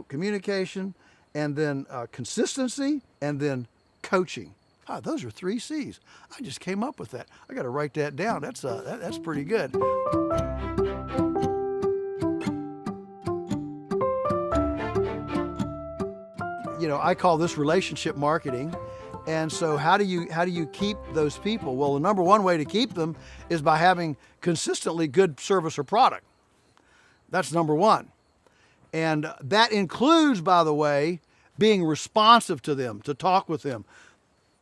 communication, and then consistency, and then coaching. Those are 3 C's. I just came up with that. I got to write that down. That's pretty good. I call this relationship marketing. And so how do you keep those people? Well, the number one way to keep them is by having consistently good service or product. That's number one. And that includes, by the way, being responsive to them, to talk with them.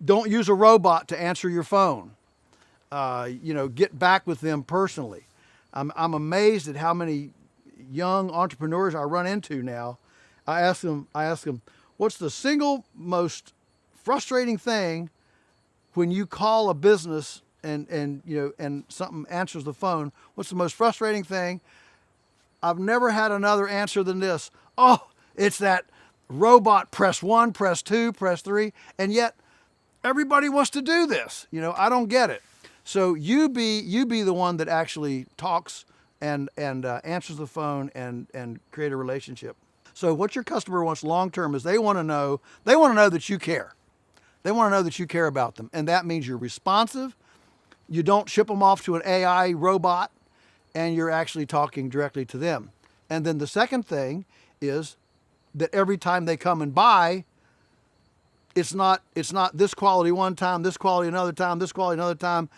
Don't use a robot to answer your phone. Get back with them personally. I'm amazed at how many young entrepreneurs I run into now. I ask them, what's the single most frustrating thing when you call a business and something answers the phone? What's the most frustrating thing? I've never had another answer than this. Oh, it's that robot, press 1, press 2, press 3, and yet everybody wants to do this. I don't get it. So you be the one that actually talks and answers the phone and create a relationship. So what your customer wants long term is they want to know that you care. They want to know that you care about them, and that means you're responsive. You don't ship them off to an AI robot, and you're actually talking directly to them. And then the second thing is that every time they come and buy, it's not this quality one time, this quality another time, this quality another time,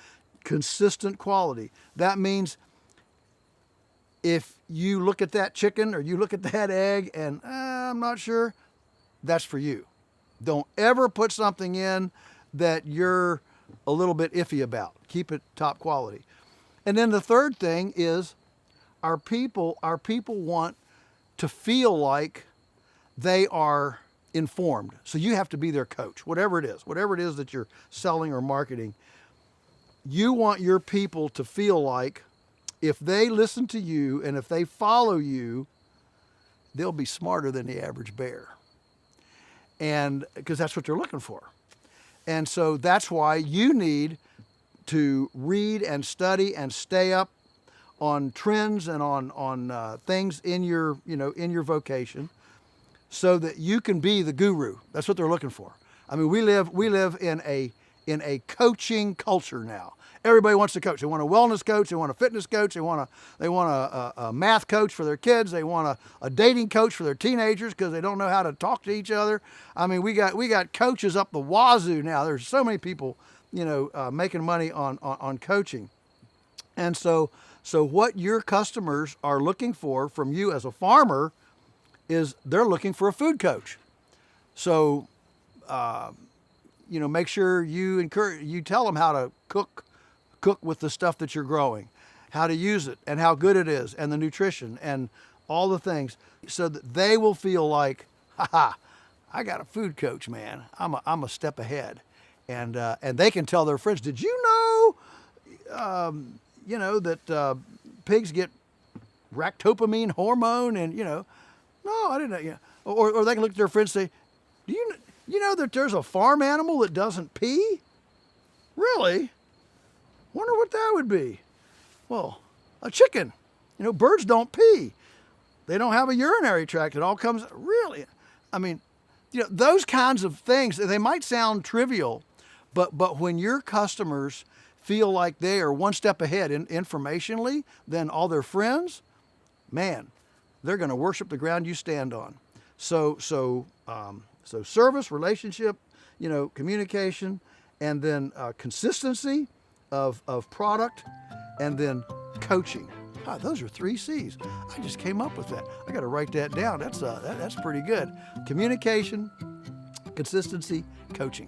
consistent quality. That means if you look at that chicken or you look at that egg and I'm not sure, that's for you. Don't ever put something in that you're a little bit iffy about. Keep it top quality. And then the third thing is our people want to feel like they are informed. So you have to be their coach, whatever it is that you're selling or marketing. You want your people to feel like if they listen to you and if they follow you, they'll be smarter than the average bear. And because that's what they're looking for. And so that's why you need to read and study and stay up on trends and on things in your vocation, so that you can be the guru. That's what they're looking for. I mean, we live in a coaching culture now. Everybody wants to coach. They want a wellness coach. They want a fitness coach. They want a math coach for their kids. They want a dating coach for their teenagers because they don't know how to talk to each other. I mean, we got coaches up the wazoo now. There's so many people, making money on coaching. And so what your customers are looking for from you as a farmer is they're looking for a food coach. So, make sure you tell them how to cook with the stuff that you're growing, how to use it and how good it is and the nutrition and all the things, so that they will feel like, I got a food coach, man. I'm a step ahead. And they can tell their friends, did you know, that pigs get ractopamine hormone and, no, I didn't know. Or they can look at their friends and say, do you know that there's a farm animal that doesn't pee? Really? Wonder what that would be. Well, a chicken. Birds don't pee. They don't have a urinary tract. It all comes, really. I mean, those kinds of things, they might sound trivial, but when your customers feel like they are one step ahead informationally than all their friends, man, they're going to worship the ground you stand on. So service, relationship, communication, and then consistency of product, and then coaching. Those are 3 C's. I just came up with that. I got to write that down. That's pretty good. Communication, consistency, coaching.